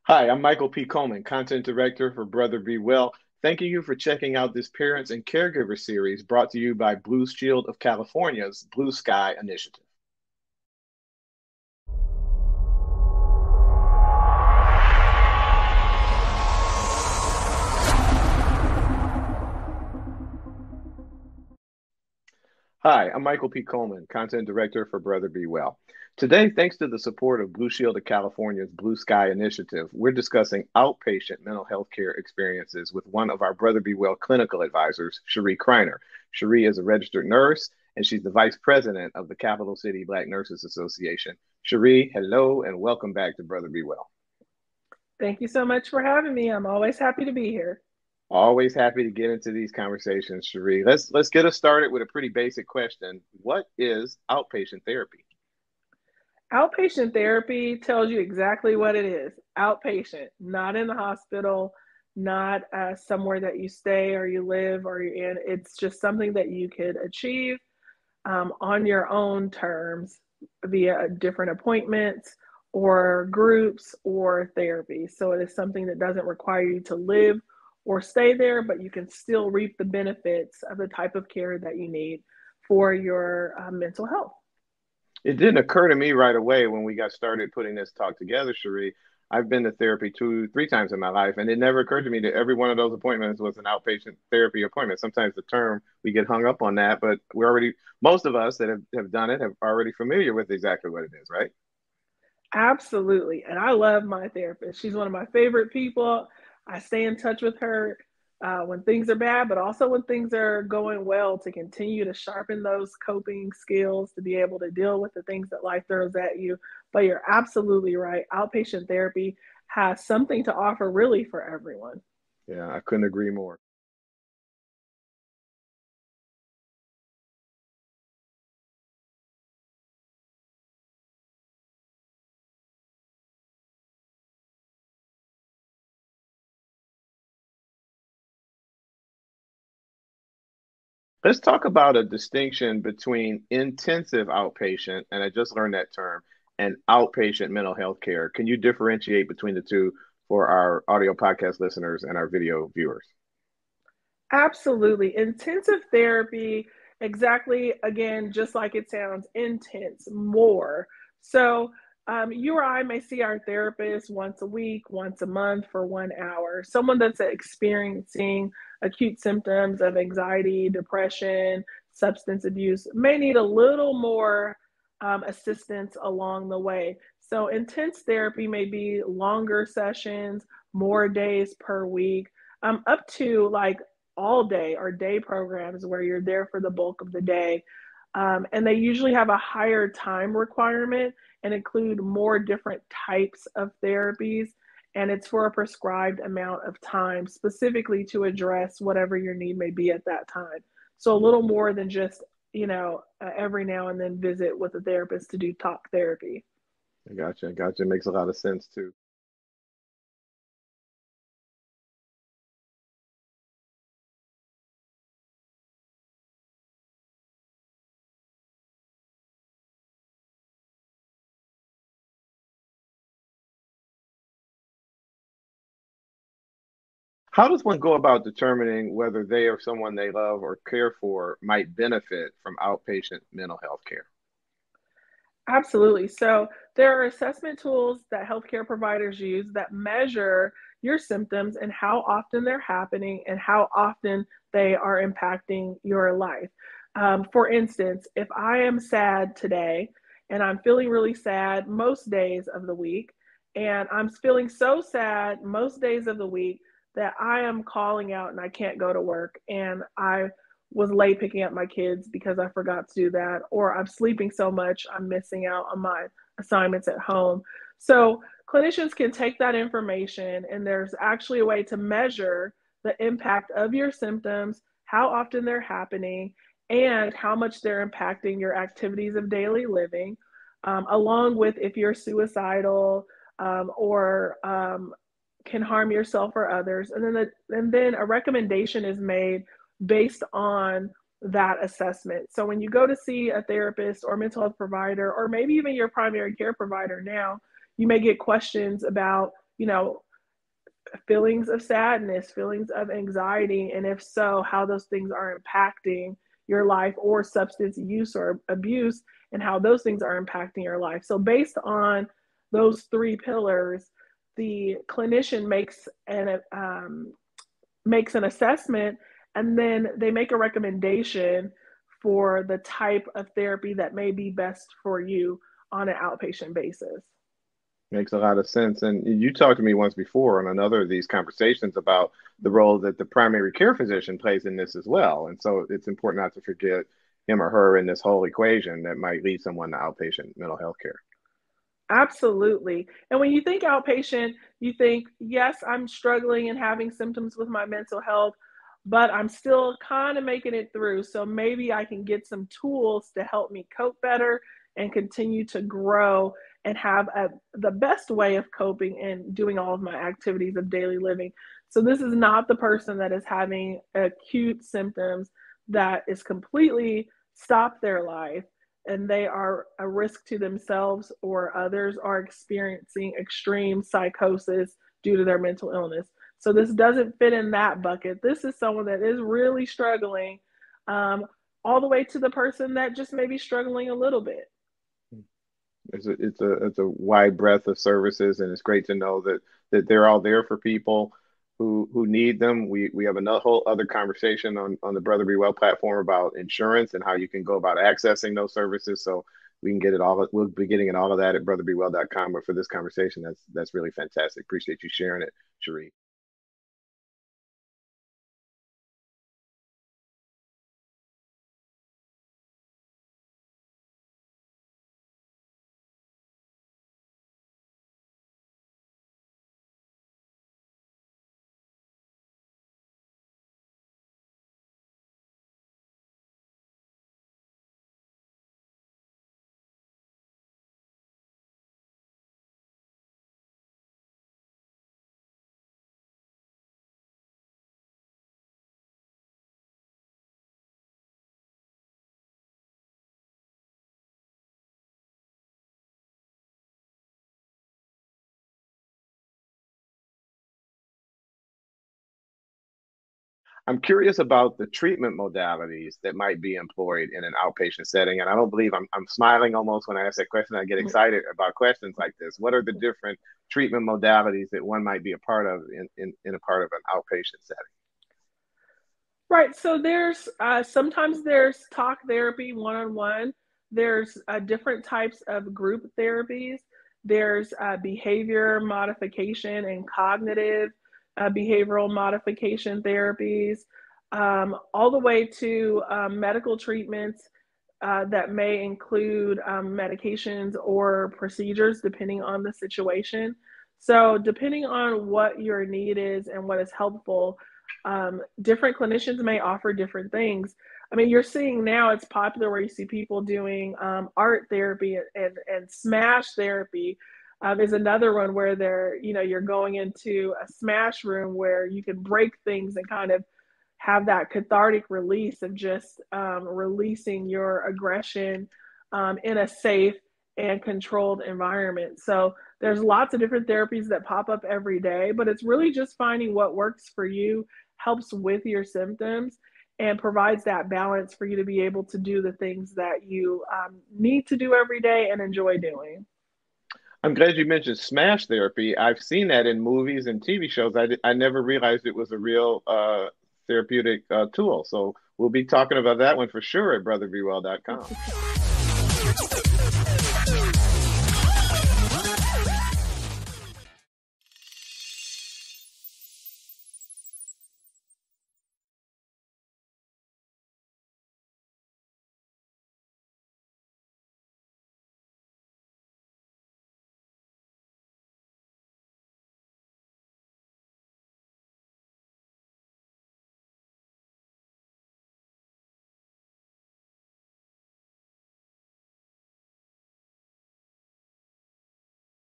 Hi, I'm Michael P. Coleman, Content Director for Brother Be Well. Thanking you for checking out this Parents and Caregiver series brought to you by Blue Shield of California's Blue Sky Initiative. Hi, I'm Michael P. Coleman, Content Director for Brother Be Well. Today, thanks to the support of Blue Shield of California's Blue Sky Initiative, we're discussing outpatient mental health care experiences with one of our Brother Be Well clinical advisors, Cherie Kreiner. Cherie is a registered nurse, and she's the Vice President of the Capital City Black Nurses Association. Cherie, hello, and welcome back to Brother Be Well. Thank you so much for having me. I'm always happy to be here. Always happy to get into these conversations, Cherie. Let's get us started with a pretty basic question. What is outpatient therapy? Outpatient therapy tells you exactly what it is. Outpatient, not in the hospital, not somewhere that you stay or you live or you're in. It's just something that you could achieve on your own terms via different appointments or groups or therapy. So it is something that doesn't require you to live or stay there, but you can still reap the benefits of the type of care that you need for your mental health. It didn't occur to me right away when we got started putting this talk together, Cherie. I've been to therapy two, three times in my life, and it never occurred to me that every one of those appointments was an outpatient therapy appointment. Sometimes the term we get hung up on that, but we're already most of us that have done it have already familiar with exactly what it is, right? Absolutely. And I love my therapist. She's one of my favorite people. I stay in touch with her when things are bad, but also when things are going well to continue to sharpen those coping skills to be able to deal with the things that life throws at you. But you're absolutely right. Outpatient therapy has something to offer really for everyone. Yeah, I couldn't agree more. Let's talk about a distinction between intensive outpatient, and I just learned that term, and outpatient mental health care. Can you differentiate between the two for our audio podcast listeners and our video viewers? Absolutely. Intensive therapy, exactly, again, just like it sounds, intense, more. So, you or I may see our therapist once a week, once a month for 1 hour. Someone that's experiencing acute symptoms of anxiety, depression, substance abuse may need a little more assistance along the way. So, intense therapy may be longer sessions, more days per week, up to like all day or day programs where you're there for the bulk of the day. And they usually have a higher time requirement and include more different types of therapies. And it's for a prescribed amount of time, specifically to address whatever your need may be at that time. So a little more than just, every now and then visit with a therapist to do talk therapy. I gotcha. I gotcha. It makes a lot of sense too. How does one go about determining whether they or someone they love or care for might benefit from outpatient mental health care? Absolutely. So there are assessment tools that healthcare providers use that measure your symptoms and how often they're happening and how often they are impacting your life. For instance, if I am sad today and I'm feeling really sad most days of the week, and I'm feeling so sad most days of the week that I am calling out and I can't go to work, and I was late picking up my kids because I forgot to do that, or I'm sleeping so much I'm missing out on my assignments at home. So clinicians can take that information, and there's actually a way to measure the impact of your symptoms, how often they're happening, and how much they're impacting your activities of daily living, along with if you're suicidal or can harm yourself or others. And then a recommendation is made based on that assessment. So when you go to see a therapist or mental health provider, or maybe even your primary care provider now, you may get questions about you know, feelings of sadness, feelings of anxiety, and if so, how those things are impacting your life, or substance use or abuse, and how those things are impacting your life. So, based on those three pillars, the clinician makes an assessment, and then they make a recommendation for the type of therapy that may be best for you on an outpatient basis. Makes a lot of sense. And you talked to me once before on another of these conversations about the role that the primary care physician plays in this as well. And so it's important not to forget him or her in this whole equation that might lead someone to outpatient mental health care. Absolutely. And when you think outpatient, you think, yes, I'm struggling and having symptoms with my mental health, but I'm still kind of making it through. So maybe I can get some tools to help me cope better and continue to grow and have the best way of coping and doing all of my activities of daily living. So this is not the person that is having acute symptoms that is completely stopped their life, and they are a risk to themselves or others, are experiencing extreme psychosis due to their mental illness. So this doesn't fit in that bucket. This is someone that is really struggling, um, all the way to the person that just may be struggling a little bit. It's a wide breadth of services, and it's great to know that they're all there for people who need them. We have a whole other conversation on the Brother Be Well platform about insurance and how you can go about accessing those services. So we can get it all. We'll be getting in all of that at brotherbewell.com. But for this conversation, that's really fantastic. Appreciate you sharing it, Cherie. I'm curious about the treatment modalities that might be employed in an outpatient setting. And I don't believe I'm smiling almost when I ask that question. I get excited about questions like this. What are the different treatment modalities that one might be a part of in a part of an outpatient setting? Right. So there's sometimes there's talk therapy one on one. There's different types of group therapies. There's behavior modification and cognitive behavioral modification therapies, all the way to medical treatments that may include medications or procedures depending on the situation. So, depending on what your need is and what is helpful, different clinicians may offer different things. I mean, you're seeing now it's popular where you see people doing art therapy and smash therapy. Is another one where you're going into a smash room where you can break things and kind of have that cathartic release of just releasing your aggression in a safe and controlled environment. So there's lots of different therapies that pop up every day, but it's really just finding what works for you, helps with your symptoms, and provides that balance for you to be able to do the things that you need to do every day and enjoy doing. I'm glad you mentioned smash therapy. I've seen that in movies and TV shows. I never realized it was a real therapeutic tool. So we'll be talking about that one for sure at brotherbewell.com.